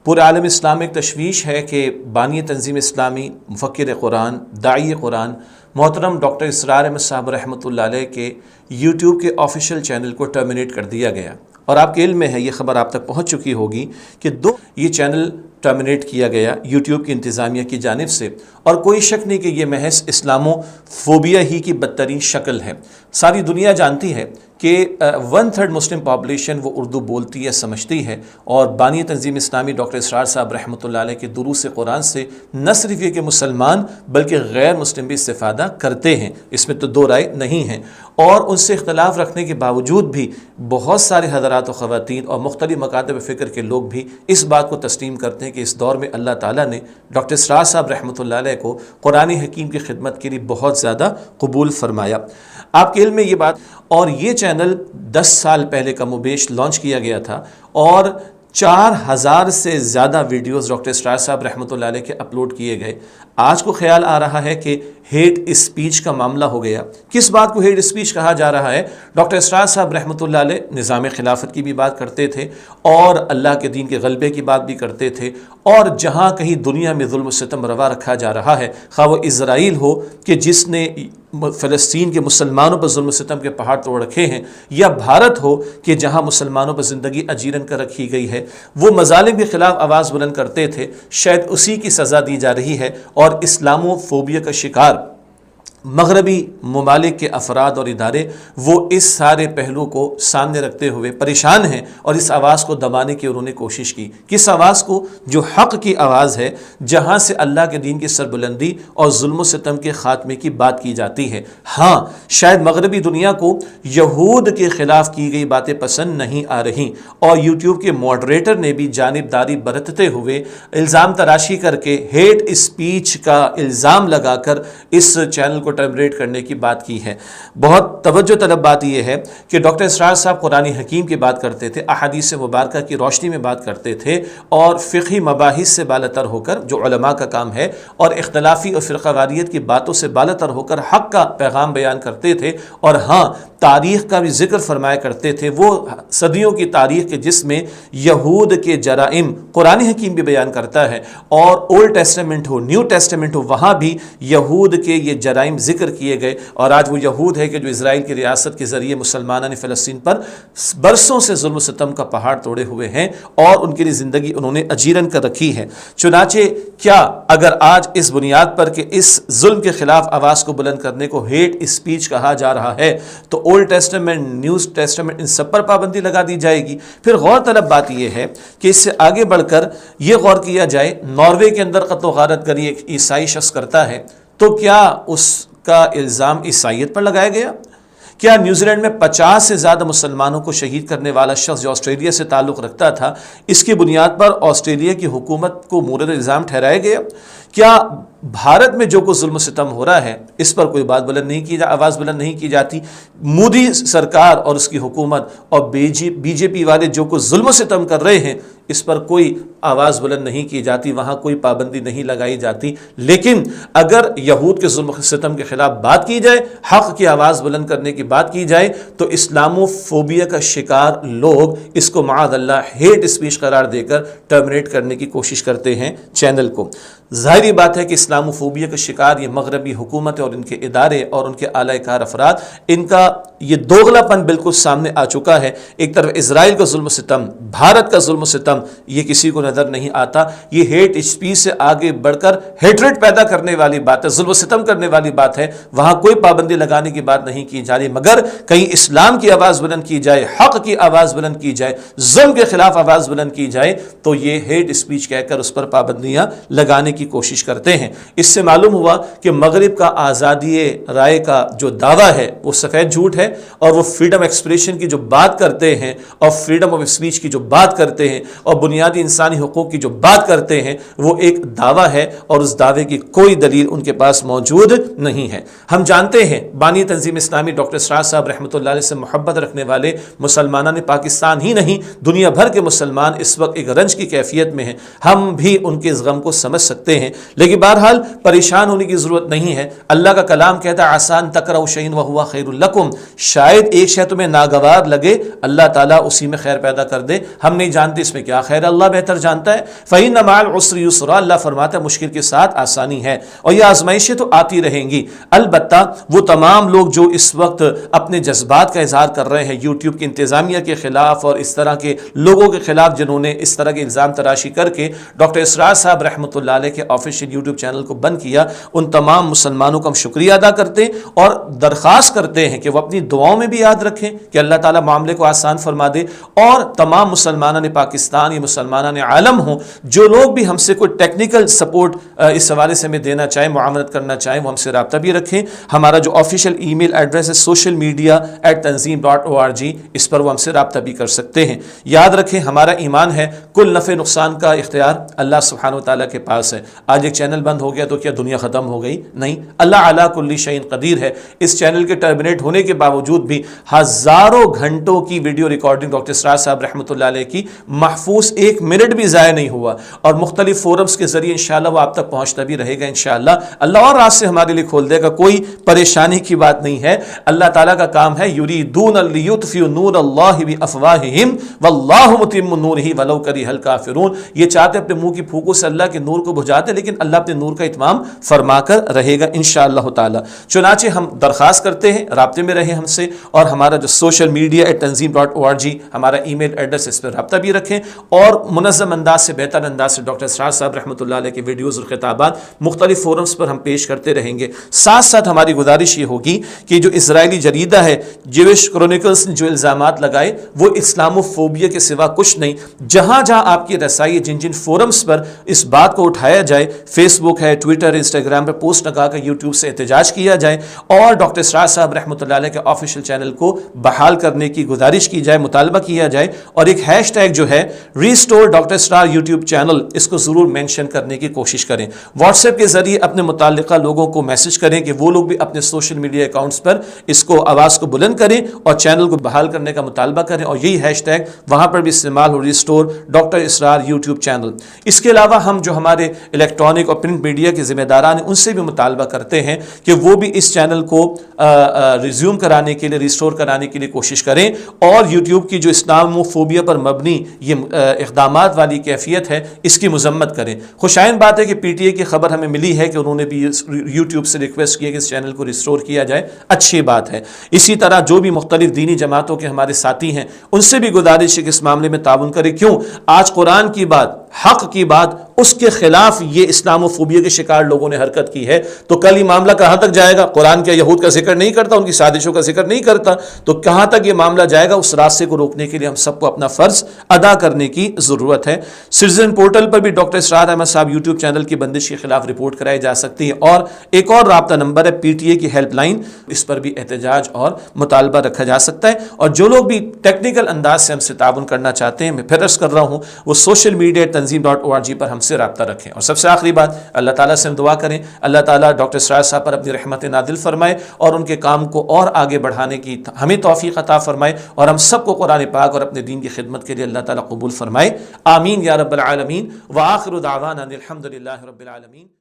پورے عالم اسلام میں ایک تشویش ہے کہ بانی تنظیم اسلامی، مفکر قرآن، داعی قرآن محترم ڈاکٹر اسرار احمد صاحب رحمۃ اللہ علیہ کے یوٹیوب کے آفیشیل چینل کو ٹرمینیٹ کر دیا گیا، اور آپ کے علم میں ہے، یہ خبر آپ تک پہنچ چکی ہوگی کہ یہ چینل ٹرمینیٹ کیا گیا یوٹیوب کی انتظامیہ کی جانب سے، اور کوئی شک نہیں کہ یہ محض اسلامو فوبیا ہی کی بدترین شکل ہے۔ ساری دنیا جانتی ہے کہ 1/3 مسلم پاپولیشن وہ اردو بولتی ہے، سمجھتی ہے، اور بانی تنظیم اسلامی ڈاکٹر اسرار صاحب رحمۃ اللہ علیہ کے دروس قرآن سے نہ صرف یہ کہ مسلمان بلکہ غیر مسلم بھی استفادہ کرتے ہیں، اس میں تو دو رائے نہیں ہیں، اور ان سے اختلاف رکھنے کے باوجود بھی بہت سارے حضرات و خواتین اور مختلف مکاتب فکر کے لوگ بھی اس بات کو تسلیم کرتے ہیں کہ اس دور میں اللہ تعالیٰ نے ڈاکٹر اسرار صاحب رحمۃ اللہ علیہ کو قرآن حکیم کی خدمت کے لیے بہت زیادہ قبول فرمایا۔ آپ کے علم میں یہ بات، اور یہ چینل 10 سال پہلے کم و بیش لانچ کیا گیا تھا، اور 4000 سے زیادہ ویڈیوز ڈاکٹر اسرار صاحب رحمۃ اللہ علیہ کے اپلوڈ کیے گئے۔ آج کو خیال آ رہا ہے کہ ہیٹ اسپیچ کا معاملہ ہو گیا۔ کس بات کو ہیٹ اسپیچ کہا جا رہا ہے؟ ڈاکٹر اسرار صاحب رحمۃ اللہ علیہ نظام خلافت کی بھی بات کرتے تھے، اور اللہ کے دین کے غلبے کی بات بھی کرتے تھے، اور جہاں کہیں دنیا میں ظلم و ستم روا رکھا جا رہا ہے، خواہ وہ اسرائیل ہو کہ جس نے فلسطین کے مسلمانوں پر ظلم و ستم کے پہاڑ توڑ رکھے ہیں، یا بھارت ہو کہ جہاں مسلمانوں پر زندگی اجیرن کر رکھی گئی ہے، وہ مظالم کے خلاف آواز بلند کرتے تھے، شاید اسی کی سزا دی جا رہی ہے، اور اسلامو فوبیا کا شکار مغربی ممالک کے افراد اور ادارے وہ اس سارے پہلو کو سامنے رکھتے ہوئے پریشان ہیں، اور اس آواز کو دبانے کی انہوں نے کوشش کی۔ کس آواز کو؟ جو حق کی آواز ہے، جہاں سے اللہ کے دین کی سربلندی اور ظلم و ستم کے خاتمے کی بات کی جاتی ہے۔ ہاں، شاید مغربی دنیا کو یہود کے خلاف کی گئی باتیں پسند نہیں آ رہی، اور یوٹیوب کے ماڈریٹر نے بھی جانبداری برتتے ہوئے الزام تراشی کر کے ہیٹ اسپیچ کا الزام لگا کر اس چینل کو ٹرمینیٹ کرنے کی بات کی ہے۔ بہت توجہ طلب بات یہ ہے کہ ڈاکٹر اسرار صاحب قرآن حکیم کی بات کرتے تھے، احادیث مبارکہ کی روشنی میں بات کرتے تھے، اور فقہی مباحث سے بالاتر ہو کر، جو علماء کا کام ہے، اور اختلافی اور فرقہ واریت کی باتوں سے بالاتر ہو کر حق کا پیغام بیان کرتے تھے، اور ہاں، تاریخ کا بھی ذکر فرمایا کرتے تھے، وہ صدیوں کی تاریخ کے جس میں یہود کے جرائم قرآن حکیم بھی بیان کرتا ہے، اور اولڈ ٹیسٹمنٹ ہو، نیو ٹیسٹمنٹ ہو، وہاں بھی یہود کے یہ جرائم ذکر کیے گئے، اور آج وہ یہود ہے کہ جو اسرائیل کی ریاست کے ذریعے مسلمانوں نے فلسطین پر برسوں سے ظلم و ستم کا پہاڑ توڑے ہوئے ہیں، اور ان کے لیے زندگی انہوں نے اجیرن کر رکھی ہے۔ چنانچہ کیا اگر آج اس بنیاد پر کہ اس ظلم کے خلاف آواز کو بلند کرنے کو ہیٹ اسپیچ کہا جا رہا ہے، تو اولڈ ٹیسٹمنٹ، نیو ٹیسٹمنٹ، ان سب پر پابندی لگا دی جائے گی؟ پھر غور طلب بات یہ ہے کہ اس سے آگے بڑھ کر یہ غور کیا جائے، ناروے کے اندر قتل و غارت گری ایک عیسائی شخص کرتا ہے، تو کیا اس کا الزام عیسائیت پر لگایا گیا؟ کیا نیوزی لینڈ میں 50 سے زیادہ مسلمانوں کو شہید کرنے والا شخص جو آسٹریلیا سے تعلق رکھتا تھا، اس کی بنیاد پر آسٹریلیا کی حکومت کو مورد الزام ٹھہرایا گیا؟ کیا بھارت میں جو کچھ ظلم و ستم ہو رہا ہے، اس پر کوئی بات بلند نہیں کی آواز بلند نہیں کی جاتی؟ مودی سرکار اور اس کی حکومت اور بی جے پی والے جو کچھ ظلم و ستم کر رہے ہیں، اس پر کوئی آواز بلند نہیں کی جاتی، وہاں کوئی پابندی نہیں لگائی جاتی۔ لیکن اگر یہود کے ظلم و ستم کے خلاف بات کی جائے، حق کی آواز بلند کرنے کی بات کی جائے، تو اسلامو فوبیا کا شکار لوگ اس کو معاذ اللہ ہیٹ اسپیچ قرار دے کر ٹرمینیٹ کرنے کی کوشش کرتے ہیں چینل کو۔ ظاہری بات ہے کہ اسلامو فوبیا کا شکار یہ مغربی حکومت اور ان کے ادارے اور ان کے اعلی کار افراد، ان کا یہ دوغلا پن بالکل سامنے آ چکا ہے۔ ایک طرف اسرائیل کا ظلم و ستم، بھارت کا ظلم و ستم، یہ کسی کو نظر نہیں آتا۔ یہ ہیٹ اسپیچ سے آگے بڑھ کر ہیٹریٹ پیدا کرنے والی بات ہے، ظلم و ستم کرنے والی بات ہے، وہاں کوئی پابندی لگانے کی بات نہیں کی جا رہی، مگر کہیں اسلام کی آواز بلند کی جائے، حق کی آواز بلند کی جائے، ظلم کے خلاف آواز بلند کی جائے، تو یہ ہیٹ اسپیچ کہہ کر اس پر پابندیاں لگانے کی کوشش کرتے ہیں۔ اس سے معلوم ہوا کہ مغرب کا آزادی رائے کا جو دعویٰ ہے وہ سفید جھوٹ ہے، اور وہ فریڈم ایکسپریشن کی جو بات کرتے ہیں، اور فریڈم آف اسپیچ کی جو بات کرتے ہیں، اور بنیادی انسانی حقوق کی جو بات کرتے ہیں، وہ ایک دعویٰ ہے، اور اس دعوے کی کوئی دلیل ان کے پاس موجود نہیں ہے۔ ہم جانتے ہیں بانی تنظیم اسلامی ڈاکٹر اسرار صاحب رحمۃ اللہ علیہ سے محبت رکھنے والے مسلمانوں نے پاکستان ہی نہیں دنیا بھر کے مسلمان اس وقت ایک رنج کی کیفیت میں ہیں، ہم بھی ان کے اس غم کو سمجھ سکتے ہیں، لیکن بہرحال بہرحال پریشان ہونے کی ضرورت نہیں ہے. اللہ کا کلام کہتا ہے آسان تکرہوا شیئا وہو خیر لکم، شاید ایک شے تمہیں ناگوار لگے، اللہ تعالیٰ اسی میں خیر پیدا کر دے. ہم نہیں جانتے اس میں کیا خیر ہے، اللہ بہتر جانتا ہے. فإن مع العسر یسرا، اللہ فرماتا ہے مشکل کے ساتھ آسانی ہے. اور یہ آزمائشیں تو آتی رہیں گی. البتہ وہ تمام لوگ جو اس وقت اپنے جذبات کا اظہار کر رہے ہیں یوٹیوب کی انتظامیہ کے خلاف اور اس طرح کے لوگوں کے خلاف جنہوں نے اس طرح کے الزام تراشی کر کے ڈاکٹر اسرار صاحب رحمۃ اللہ علیہ کے آفیشیل یوٹیوب چینل کو بند کیا، ان تمام مسلمانوں کا ہم شکریہ ادا کرتے ہیں اور درخواست کرتے ہیں کہ وہ اپنی دعاؤں میں بھی یاد رکھیں کہ اللہ تعالیٰ معاملے کو آسان فرما دے. اور تمام مسلمانان پاکستان یا مسلمانان عالم ہوں جو لوگ بھی ہم سے کوئی ٹیکنیکل سپورٹ اس حوالے سے ہمیں دینا چاہیں، معاونت کرنا چاہیں، وہ ہم سے رابطہ بھی رکھیں. ہمارا جو آفیشیل ای میل ایڈریس ہے socialmedia@tanzeem.org، اس پر وہ ہم سے رابطہ بھی کر سکتے ہیں. یاد رکھیں ہمارا ایمان ہے کل نفع نقصان کا اختیار اللہ سبحانہ وتعالیٰ کے پاس ہے. آج ایک چینل بند ہو گیا تو کیا دنیا ختم ہو گئی؟ نہیں، اللہ علی کل شیء قدیر ہے. اس چینل کے ٹرمینیٹ ہونے کے باوجود بھی ہزاروں گھنٹوں کی ویڈیو ریکارڈنگ ڈاکٹر اسرار صاحب رحمۃ اللہ علیہ کی محفوظ، ایک منٹ بھی ضائع نہیں ہوا، اور مختلف فورمز کے ذریعے انشاءاللہ وہ آپ تک پہنچتا بھی رہے گا انشاءاللہ. اللہ اور راستے ہمارے لیے کھول دے گا، کوئی پریشانی کی بات نہیں ہے. اللہ تعالیٰ کا کام ہے یریدون لیطفئوا نور اللہ بافواہہم واللہ متم نورہ ولو کرہ الکافرون. یہ چاہتے اپنے منہ کی پھونکوں سے اللہ کے نور کو بجھاتے، لیکن اللہ اپنے نور کا اتمام فرما کر رہے گا انشاءاللہ تعالی. چنانچہ ہم درخواست کرتے ہیں رابطے میں رہیں ہم سے، اور ہمارا جو سوشل میڈیا @tanzeem.org ہمارا ای میل ایڈریس، اس پر رابطہ بھی رکھیں، اور منظم انداز سے، بہتر انداز سے ڈاکٹر اسرار صاحب رحمۃ اللہ علیہ کے ویڈیوز اور خطابات مختلف فورمز پر ہم پیش کرتے رہیں گے. ساتھ ساتھ ہماری گزارش یہ ہوگی کہ جو اسرائیلی جریدہ ہے جوش کرونیکلز نے جو الزامات لگائے وہ اسلام و فوبیا کے سوا کچھ نہیں. جہاں جہاں آپ کی رسائی، جن جن فورمز پر اس بات کو اٹھایا جائے، فیس بک ہے، ٹویٹر، انسٹاگرام پہ پوسٹ لگا کر یوٹیوب سے احتجاج کیا جائے، اور ڈاکٹر اسرار صاحب رحمۃ اللہ علیہ کے آفیشیل چینل کو بحال کرنے کی گزارش کی جائے، مطالبہ کیا جائے، اور ایک ہیش ٹیگ جو ہے ریسٹور ڈاکٹر اسرار یوٹیوب چینل، اس کو ضرور مینشن کرنے کی کوشش کریں. واٹس ایپ کے ذریعے اپنے متعلقہ لوگوں کو میسج کریں کہ وہ لوگ بھی اپنے سوشل میڈیا اکاؤنٹس پر اس کو آواز کو بلند کریں اور چینل کو بحال کرنے کا مطالبہ کریں، اور یہی ہیش ٹیگ وہاں پر بھی استعمال ہو، ریسٹور ڈاکٹر اسرار یوٹیوب چینل. اس کے علاوہ ہم جو ہمارے الیکٹرانک اور پرنٹ میڈیا کے ذمہ داران ہیں ان سے بھی مطالبہ کرتے ہیں کہ وہ بھی اس چینل کو ریزیوم کرانے کے لیے، ریسٹور کرانے کے لیے کوشش کریں، اور یوٹیوب کی جو اسلام و فوبیا پر مبنی یہ اقدامات والی کیفیت ہے اس کی مذمت کریں. خوشائن بات ہے کہ پی ٹی اے کی خبر ہمیں ملی ہے کہ انہوں نے بھی یوٹیوب سے ریکویسٹ کیا کہ اس چینل کو ریسٹور کیا جائے، اچھی بات ہے. اسی طرح جو بھی مختلف دینی جماعتوں کے ہمارے ساتھی ہیں ان سے بھی گزارش ہے کہ اس معاملے میں تعاون کرے. کیوں؟ آج قرآن کی بات، حق کی بات، اس کے خلاف یہ اسلام و فوبیا کے شکار لوگوں نے حرکت کی ہے، تو کل یہ معاملہ کہاں تک جائے گا؟ قرآن کیا یہود کا ذکر نہیں کرتا، ان کی سازشوں کا ذکر نہیں کرتا، تو کہاں تک یہ معاملہ جائے گا؟ اس راستے کو روکنے کے لیے ہم سب کو اپنا فرض ادا کرنے کی ضرورت ہے. سٹیزن پورٹل پر بھی ڈاکٹر اسرار احمد صاحب یوٹیوب چینل کی بندش کے خلاف رپورٹ کرائی جا سکتی ہے، اور ایک اور رابطہ نمبر ہے پی ٹی اے کی ہیلپ لائن، اس پر بھی احتجاج اور مطالبہ رکھا جا سکتا ہے. اور جو لوگ بھی ٹیکنیکل انداز سے ہم سے تعاون کرنا چاہتے ہیں، میں پھر عرض کر رہا ہوں، وہ سوشل میڈیا tanzeem.org پر ہم سے رابطہ رکھیں. اور سب سے آخری بات، اللہ تعالیٰ سے ہم دعا کریں اللہ تعالیٰ ڈاکٹر اسرار صاحب پر اپنی رحمت نازل فرمائے اور ان کے کام کو اور آگے بڑھانے کی ہمیں توفیق عطا فرمائے، اور ہم سب کو قرآن پاک اور اپنے دین کی خدمت کے لیے اللہ تعالیٰ قبول فرمائے. آمین یا رب العالمین. وآخر دعوانا الحمد للہ رب العالمین.